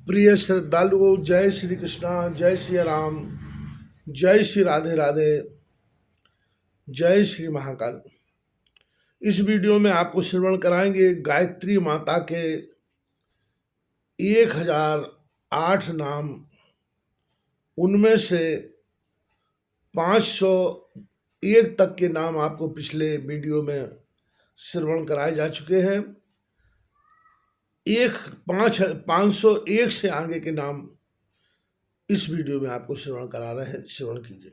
प्रिय श्रद्धालुओं, जय श्री कृष्णा, जय श्री राम, जय श्री राधे राधे, जय श्री महाकाल। इस वीडियो में आपको श्रवण कराएंगे गायत्री माता के 1008 नाम। उनमें से 501 तक के नाम आपको पिछले वीडियो में श्रवण कराए जा चुके हैं। 501 से आगे के नाम इस वीडियो में आपको श्रवण करा रहे हैं। श्रवण कीजिए।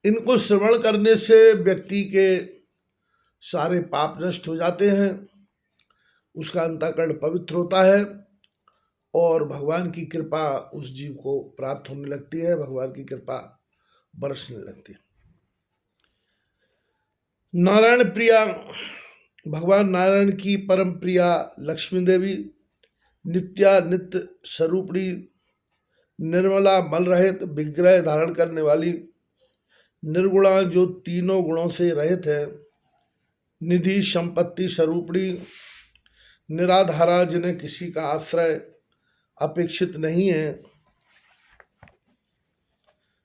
इनको श्रवण करने से व्यक्ति के सारे पाप नष्ट हो जाते हैं, उसका अंतःकरण पवित्र होता है और भगवान की कृपा उस जीव को प्राप्त होने लगती है, भगवान की कृपा बरसने लगती है। नारायण प्रिया, भगवान नारायण की परम प्रिया लक्ष्मी देवी, नित्या नित्य स्वरूपणी, निर्मला मल रहित, विग्रह धारण करने वाली, निर्गुणा जो तीनों गुणों से रहित है, निधि संपत्ति स्वरूपणी, निराधारा जिन्हें किसी का आश्रय अपेक्षित नहीं है,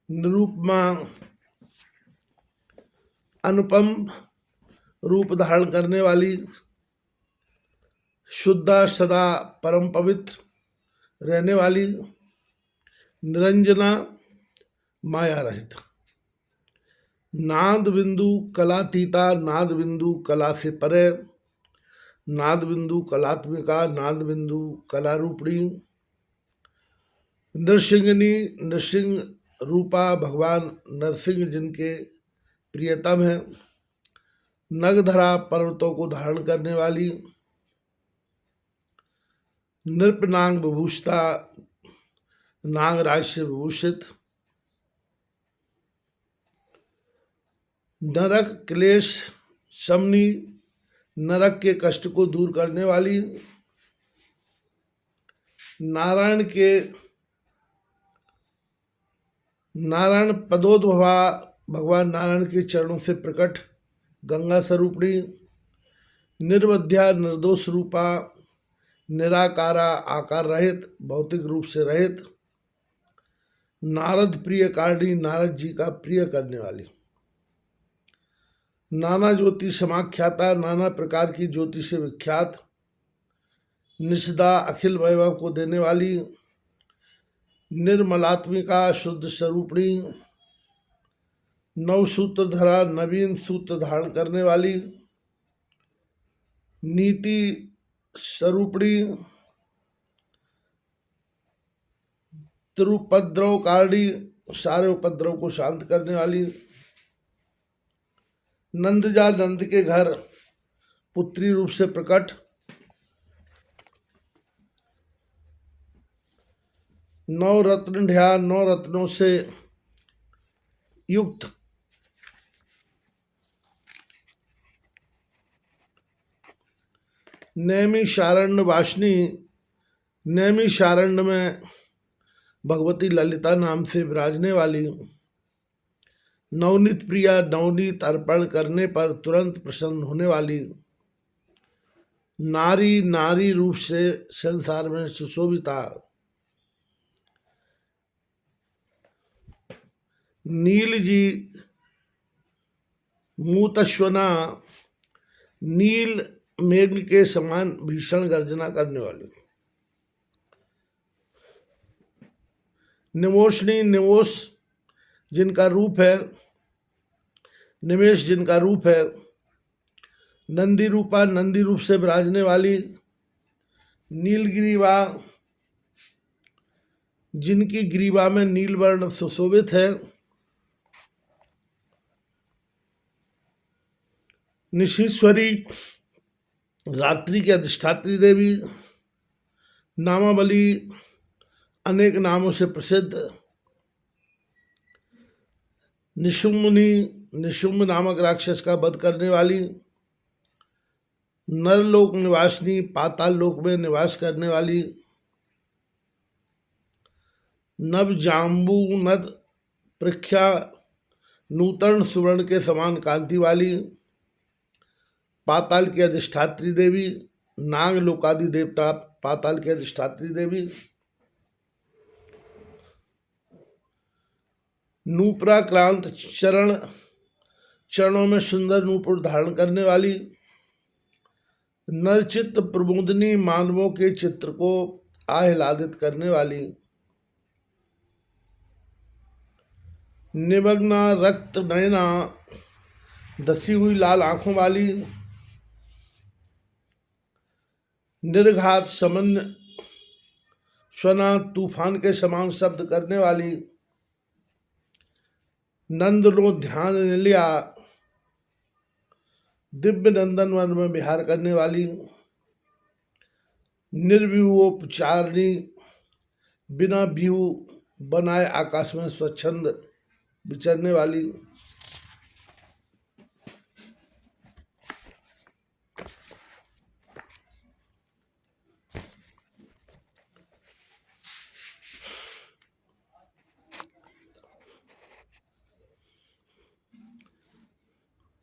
निरूपमा अनुपम रूप धारण करने वाली, शुद्धा सदा परम पवित्र रहने वाली, निरंजना माया रहित, नाद बिंदु कलातीता, नाद बिंदु कला से परे, नाद बिंदु कलात्मिका, नाद बिंदु कलारूपणी, नृसिंहनी, नृसिंह रूपा, भगवान नरसिंह जिनके प्रियतम है, नगधरा पर्वतों को धारण करने वाली, नृपनांग विभूषिता, नागराज से विभूषित, नरक क्लेश शमनी, नरक के कष्ट को दूर करने वाली, नारायण पदोद्भवा, भगवान नारायण के चरणों से प्रकट गंगा स्वरूपणी, निर्वध्या निर्दोष रूपा, निराकारा आकार रहित, भौतिक रूप से रहित, नारद प्रिय कारिणी, नारद जी का प्रिय करने वाली, नाना ज्योति समाख्याता, नाना प्रकार की ज्योति से विख्यात, निषदा अखिल वैभव को देने वाली, निर्मलात्मिका शुद्ध स्वरूपणी, नव सूत्रधरा, नवीन सूत्र धारण करने वाली, नीति स्वरूपणी, त्रिपद्रव कारिणी, सारे उपद्रव को शांत करने वाली, नंदजा नंद के घर पुत्री रूप से प्रकट, नौ रत्न ढ्या, 9 रत्नों से युक्त, नैमिषारण्य वासिनी, नैमिषारण्य में भगवती ललिता नाम से विराजने वाली, नवनीत प्रिया, नवनीत अर्पण करने पर तुरंत प्रसन्न होने वाली, नारी, नारी रूप से संसार में सुशोभिता, नील जी मूतश्वना, नील मेघ के समान भीषण गर्जना करने वाली, निमोषणी, निमोष जिनका रूप है, निमेश जिनका रूप है, नंदी रूपा, नंदी रूप से विराजने वाली, नीलगिरीवा जिनकी ग्रीवा में नील वर्ण सुशोभित है, निशीश्वरी, रात्रि की अधिष्ठात्री देवी, नामावली अनेक नामों से प्रसिद्ध, निशुम्भनी, निशुम्भ नामक राक्षस का वध करने वाली, नरलोक निवासिनी, पाताल लोक में निवास करने वाली, नव जाम्बू नद प्रख्या, नूतन सुवर्ण के समान कांति वाली, पाताल की अधिष्ठात्री देवी, नाग लोकादि देवता पाताल की अधिष्ठात्री देवी, नूपुराक्रांत चरणों में सुंदर नूपुर धारण करने वाली, नरचित्त प्रबोधिनी मानवों के चित्र को आह्लादित करने वाली, निमग्ना रक्त नयना धसी हुई लाल आंखों वाली, निर्घात समन्य स्वना तूफान के समान शब्द करने वाली, नंदनो ध्यान लिया दिव्य नंदन वन में विहार करने वाली, निर्व्यूहोपचारिणी बिना व्यू बनाए आकाश में स्वच्छंद विचरने वाली,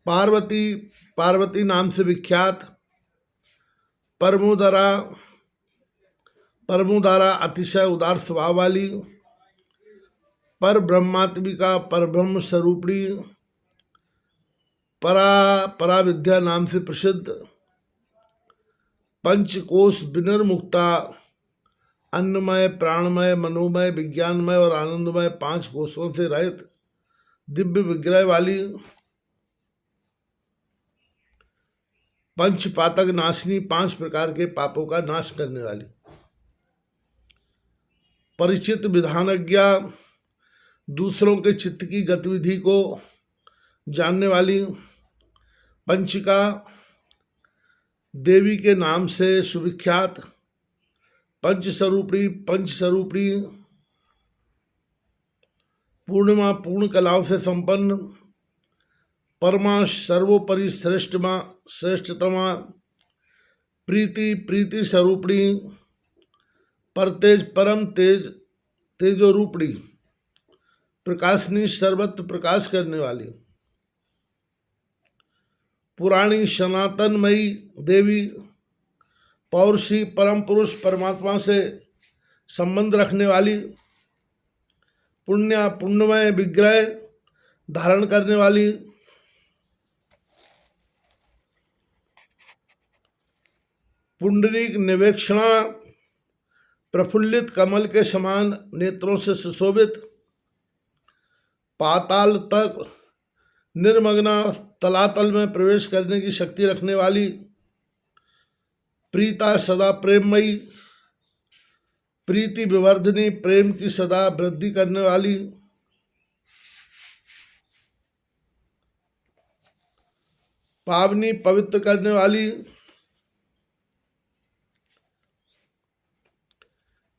पार्वती नाम से विख्यात परमोदरा अतिशय उदार स्वभाव वाली, पर ब्रह्मात्मिका परब्रह्म स्वरूपणी परा विद्या नाम से प्रसिद्ध, पंचकोश विनिर्मुक्ता अन्नमय प्राणमय मनोमय विज्ञानमय और आनंदमय 5 कोशों से रहित दिव्य विग्रह वाली, पंचपातक नाशिनी 5 प्रकार के पापों का नाश करने वाली, परिचित विधानज्ञा दूसरों के चित्त की गतिविधि को जानने वाली, पंचिका देवी के नाम से सुविख्यात, पंचस्वरूपी पूर्णिमा पूर्ण कलाओं से संपन्न, परमा सर्वोपरि श्रेष्ठतमा, प्रीति स्वरूपणी, परम तेजो रूपणी, प्रकाशनी सर्वत्र प्रकाश करने वाली, पुराणी सनातनमयी देवी, पौरुषी परम पुरुष परमात्मा से संबंध रखने वाली, पुण्यमय विग्रह धारण करने वाली, पुंडरीक निवेक्षणा प्रफुल्लित कमल के समान नेत्रों से सुशोभित, पाताल तक निर्मग्ना तलातल में प्रवेश करने की शक्ति रखने वाली, प्रीता सदा प्रेममयी, प्रीति विवर्धनी प्रेम की सदा वृद्धि करने वाली, पावनी पवित्र करने वाली,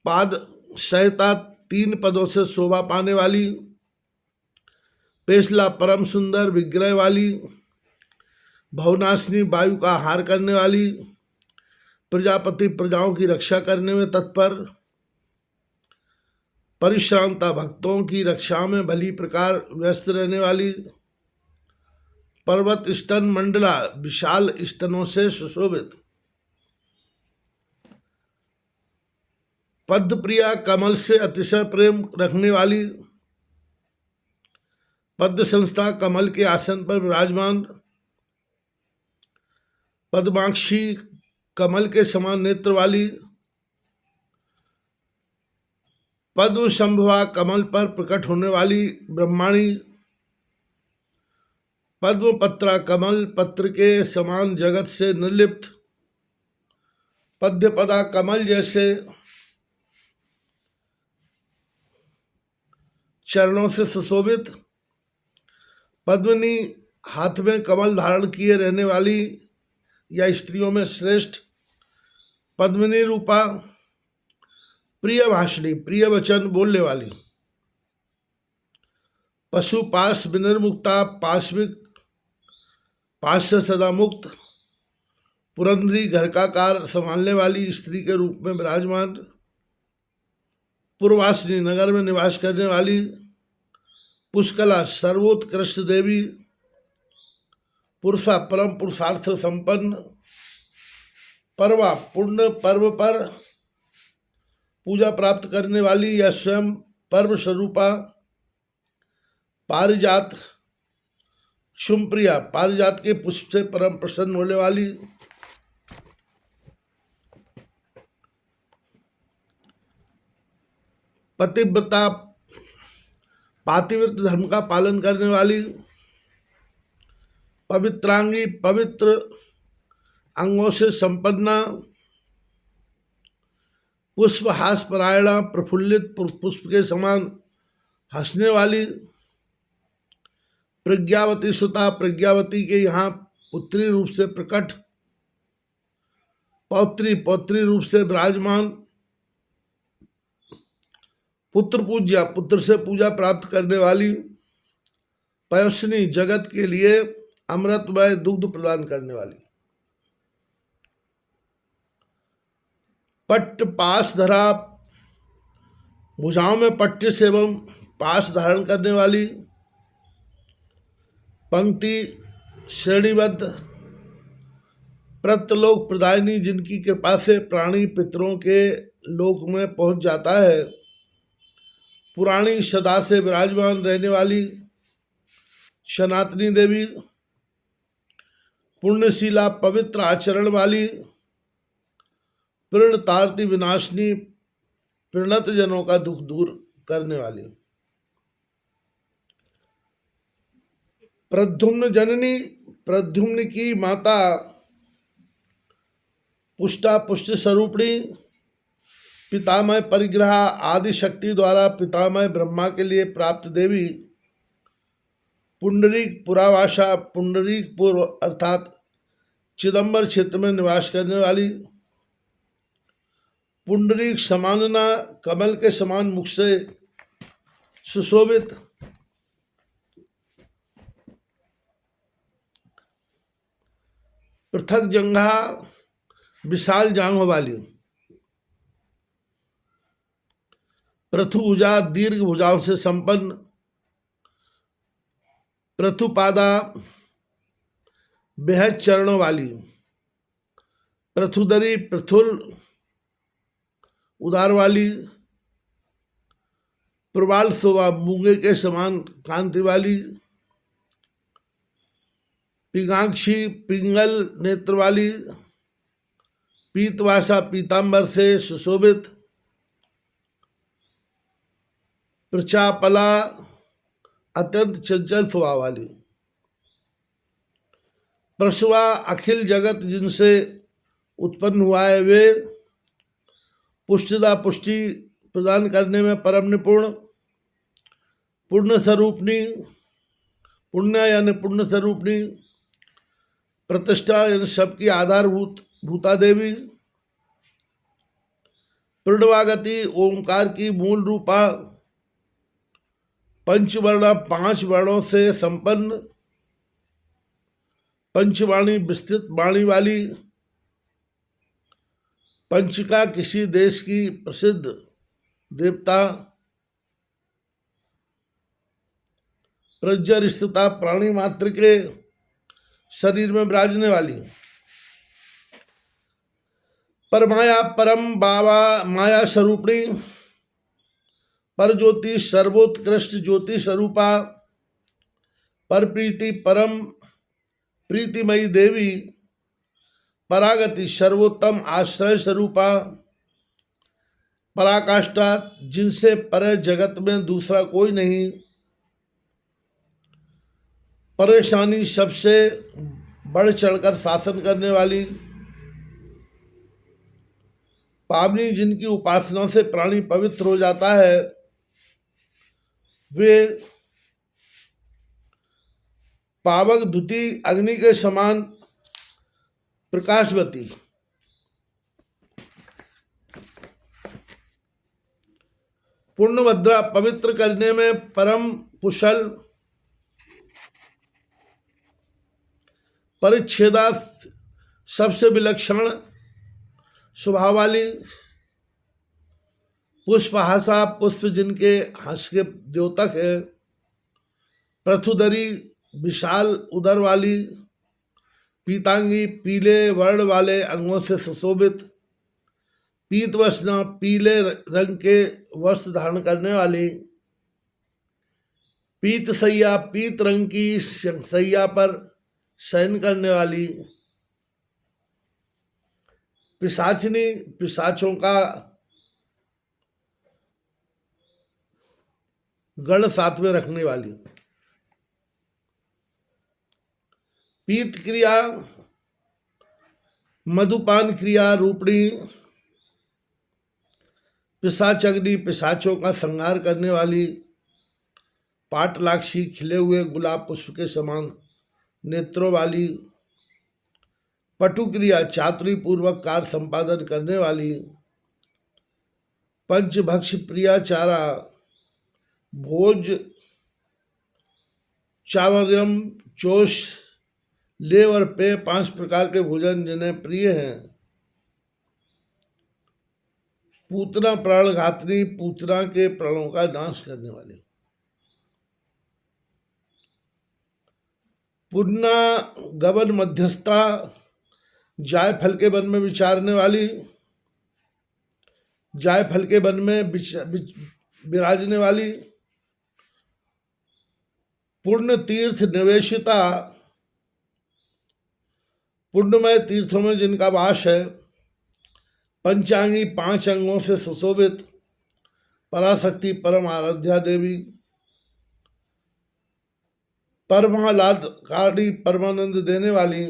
पाद सहिता 3 पदों से शोभा पाने वाली, पेशला परम सुंदर विग्रह वाली, भवनाशिनी वायु का आहार करने वाली, प्रजापति प्रजाओं की रक्षा करने में तत्पर, परिश्रांता भक्तों की रक्षा में भली प्रकार व्यस्त रहने वाली, पर्वत स्तन मंडला विशाल स्तनों से सुशोभित, पद्म प्रिया कमल से अतिशय प्रेम रखने वाली, पद्म संस्था कमल के आसन पर विराजमान, पद्माक्षी कमल के समान नेत्र वाली, पद्म संभवा कमल पर प्रकट होने वाली ब्रह्माणी, पद्म पत्रा कमल पत्र के समान जगत से निर्लिप्त, पद्मपदा कमल जैसे चरणों से सुशोभित, पद्मिनी हाथ में कमल धारण किए रहने वाली या स्त्रियों में श्रेष्ठ, पद्मिनी रूपा, प्रिय भाषणी प्रिय वचन बोलने वाली, पशुपाश विनिर्मुक्ता पाश से सदा मुक्त, पुरंदरी घर का कार्य संभालने वाली स्त्री के रूप में विराजमान, पूर्वासिनी नगर में निवास करने वाली, पुष्कला सर्वोत्कृष्ट देवी, पुरुषा परम पुरुषार्थ संपन्न, परवा पुण्य पर्व पर पूजा प्राप्त करने वाली या स्वयं पर्व स्वरूपा, पारिजात शुम्प्रिया, पारिजात के पुष्प से परम प्रसन्न होने वाली। पतिव्रता, पातिव्रत धर्म का पालन करने वाली। पवित्रांगी, पवित्र अंगों से संपन्ना। पुष्प हास परायणा, प्रफुल्लित पुष्प के समान हंसने वाली। प्रज्ञावती सुता, प्रज्ञावती के यहाँ पुत्री रूप से प्रकट। पौत्री, पौत्री रूप से विराजमान। पुत्र पूज्या, पुत्र से पूजा प्राप्त करने वाली। पयोस्नी, जगत के लिए अमृतमय दुग्ध प्रदान करने वाली। पट्ट पास धरा, भुजाओं में पट्ट से एवं पास धारण करने वाली। पंक्ति श्रेणीबद्ध, प्रत्यलोक प्रदायिनी, जिनकी कृपा से प्राणी पितरों के लोक में पहुंच जाता है। पुराणी, सदा से विराजमान रहने वाली। सनातनी देवी, पुण्यशीला, पवित्र आचरण वाली। प्रणतार्ति विनाशिनी, प्रणत जनों का दुख दूर करने वाली। प्रद्युम्न जननी, प्रद्युम्न की माता। पुष्टा, पुष्ट स्वरूपिणी। पितामह परिग्रह, आदि शक्ति द्वारा पितामह ब्रह्मा के लिए प्राप्त देवी। पुंडरीक पुरावासा, पुंडरीक पूर्व अर्थात चिदंबर क्षेत्र में निवास करने वाली। पुंडरीक समानना, कमल के समान मुख से सुशोभित। पृथक जंघा, विशाल जांघों वाली। पृथुभुजा, दीर्घ भुजाओं से संपन्न। पृथुपादा, बेहद चरणों वाली। पृथुदरी, पृथुल उदार वाली। प्रबाल शोभा, मूंगे के समान कांति वाली। पिंगाक्षी, पिंगल नेत्र वाली। पीतवासा, पीतांबर से सुशोभित। प्रचापला, अत्यंत चंचल स्वभाव वाली। प्रसवा, अखिल जगत जिनसे उत्पन्न हुआ है वे। पुष्टिदा, पुष्टि प्रदान करने में परम निपुण। पुण्य स्वरूपणी, पुण्य यानी पुण्य स्वरूपणी। प्रतिष्ठा यानी सबकी आधारभूत भूता देवी। प्रणवागति, ओंकार की मूल रूपा। पंचवर्ण, 5 वर्णों से संपन्न। पंचवाणी, विस्तृत वाणी वाली। पंचिका, किसी देश की प्रसिद्ध देवता। प्रज्वर स्थिता, प्राणी मात्र के शरीर में विराजने वाली। परमाया, परम बाबा माया स्वरूपिणी। पर ज्योति, सर्वोत्कृष्ट ज्योति स्वरूपा। पर प्रीति, परम प्रीतिमयी देवी। परागति, सर्वोत्तम आश्रय स्वरूपा। पराकाष्ठा, जिनसे पर जगत में दूसरा कोई नहीं। परेशानी, सबसे बढ़ चढ़कर शासन करने वाली। पावनी, जिनकी उपासना से प्राणी पवित्र हो जाता है वे। पावक, द्युति, अग्नि के समान प्रकाशवती। पूर्णभद्रा, पवित्र करने में परम कुशल। परिच्छेदा, सबसे विलक्षण स्वभाव वाली। पुष्पहासा, पुष्प जिनके हंस के द्योतक है। पृथुदरी, विशाल उदर वाली। पीतांगी, पीले वर्ण वाले अंगों से सुशोभित। पीतवसना, पीले रंग के वस्त्र धारण करने वाली। पीत सैया, पीत रंग की सैया पर शयन करने वाली। पिशाचिनी, पिशाचों का गण साथ में रखने वाली। पीत क्रिया, मधुपान क्रिया रूपणी पिशाचग्नि, पिशाचों का संहार करने वाली। पाटलाक्षी, खिले हुए गुलाब पुष्प के समान नेत्रों वाली। पटु क्रिया, चातुरी पूर्वक कार्य संपादन करने वाली। पंचभक्ष प्रियाचारा, भोज चावरम चोष लेव और पेय 5 प्रकार के भोजन जिन्हें प्रिय हैं। पूतना प्राण घातनी, पूतना के प्राणों का नाश करने वाली। पुन्ना गबन मध्यस्थता, जायफल के वन में विचारने वाली। जायफल के वन में विराजने वाली। पुण्य तीर्थ निवेशिता, पुण्यमय तीर्थों में जिनका वास है। पंचांगी, 5 अंगों से सुशोभित पराशक्ति, परम आराध्या देवी। परमालादकारी, परमानंद देने वाली।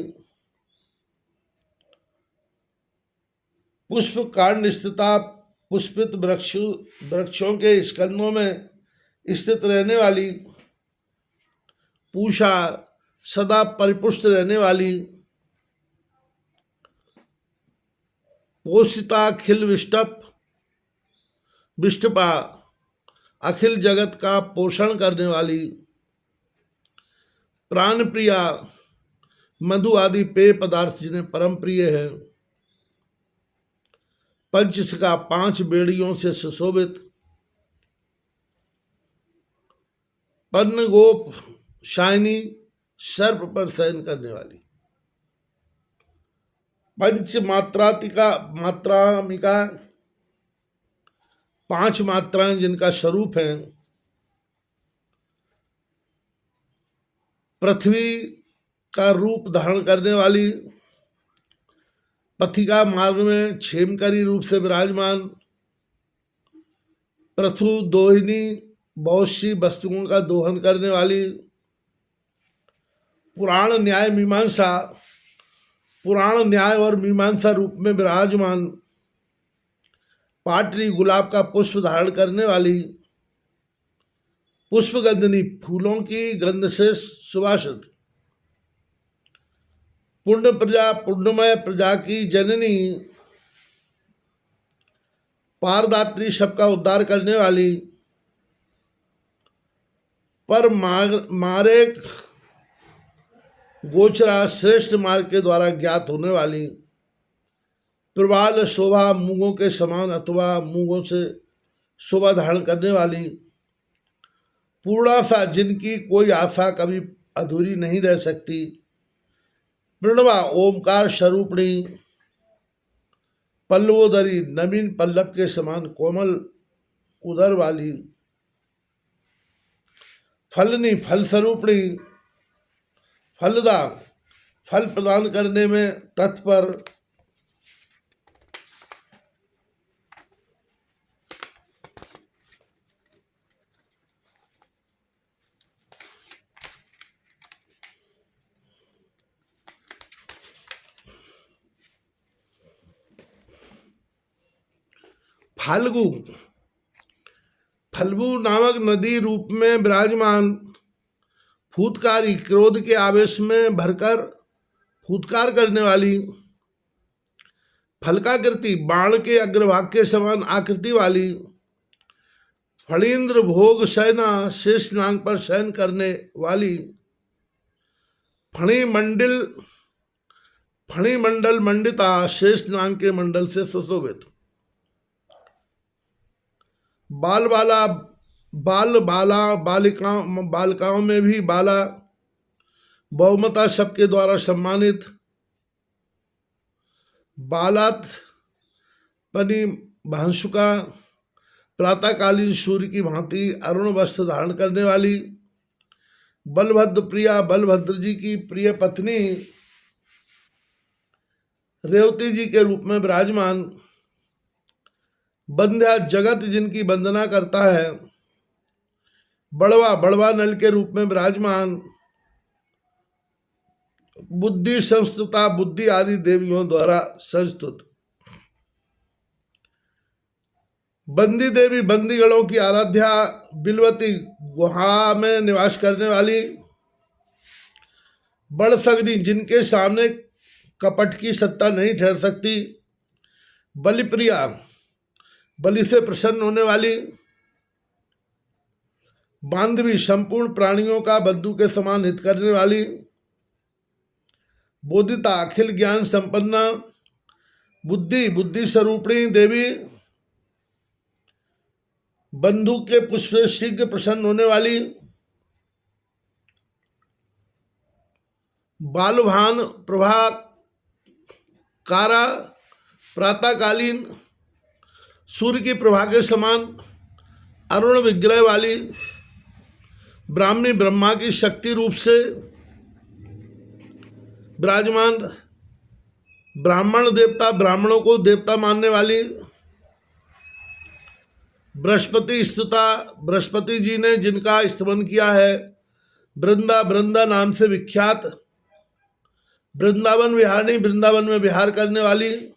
पुष्प कांड स्थिता, पुष्पित वृक्षों के स्कंदों में स्थित रहने वाली। पूषा, सदा परिपुष्ट रहने वाली। पोषिता, अखिल विष्टपा, अखिल जगत का पोषण करने वाली। प्राण प्रिया, मधु आदि पेय पदार्थ जिन्हें परम प्रिय है। पंचशिखा, 5 बेड़ियों से सुशोभित। पन्न गोप शाइनी, सर्प पर शयन करने वाली। पंच मात्रामिका, 5 मात्राएं जिनका स्वरूप है। पृथ्वी का रूप धारण करने वाली। पथिका मार्ग में क्षेमकरी रूप से विराजमान। पृथु दोहिनी, बहुत सी वस्तुओं का दोहन करने वाली। पुराण न्याय मीमांसा, पुराण न्याय और मीमांसा रूप में विराजमान। पाटरी, गुलाब का पुष्प धारण करने वाली। पुष्पगंधनी, फूलों की गंध से सुवासित। पुण्य प्रजा, पुण्यमय प्रजा की जननी। पारदात्री, सबका उद्धार करने वाली। पर मारे गोचरा, श्रेष्ठ मार्ग के द्वारा ज्ञात होने वाली। प्रबाल शोभा, मूंगों के समान अथवा मूंगों से शोभा धारण करने वाली। पूर्णाशा, जिनकी कोई आशा कभी अधूरी नहीं रह सकती। प्रणवा, ओमकार स्वरूपणी। पल्लवोदरी, नवीन पल्लव के समान कोमल उदर वाली। फलनी, फल स्वरूपणी। फलदा, फल प्रदान करने में तत्पर। फाल्गु, फल्गु नामक नदी रूप में विराजमान। फूतकारी, क्रोध के आवेश में भरकर फूतकार करने वाली। फलकाकृति, बाण के अग्रभाग के समान आकृति वाली। फणींद्र भोग शयना, शेष नांग पर शयन करने वाली। फणिमंडल मंडिता, शेष नांग के मंडल से सुशोभित। बालिकाओं में भी बाला, बहुमता सबके द्वारा सम्मानित। बालात पनी भांसुका, प्रातःकालीन सूर्य की भांति अरुण वस्त्र धारण करने वाली। बलभद्र प्रिया, बलभद्र जी की प्रिय पत्नी रेवती जी के रूप में विराजमान, बंध्या जगत जिनकी वंदना करता है, बड़वा, बड़वा नल के रूप में विराजमान, बुद्धि संस्तुता, बुद्धि आदि देवियों द्वारा संस्तुत, बंदी देवी, बंदीगणों की आराध्या, बिलवती गुहा में निवास करने वाली, बड़सगनी जिनके सामने कपट की सत्ता नहीं ठहर सकती, बलिप्रिया, बलि से प्रसन्न होने वाली, बांधवी, संपूर्ण प्राणियों का बंधु के समान हित करने वाली, बोधिता, अखिल ज्ञान संपन्ना, बुद्धि, बुद्धि स्वरूपिणी देवी, बंधु के पुष्प से शीघ्र प्रसन्न होने वाली, बालभान प्रभा कारा, प्रातःकालीन सूर्य की प्रभा के समान अरुण विग्रह वाली, ब्राह्मी, ब्रह्मा की शक्ति रूप से विराजमान, ब्राह्मण देवता, ब्राह्मणों को देवता मानने वाली, बृहस्पति स्तुता, बृहस्पति जी ने जिनका स्तमन किया है, वृंदा, वृंदा नाम से विख्यात, वृंदावन विहारिणी, वृंदावन में विहार करने वाली,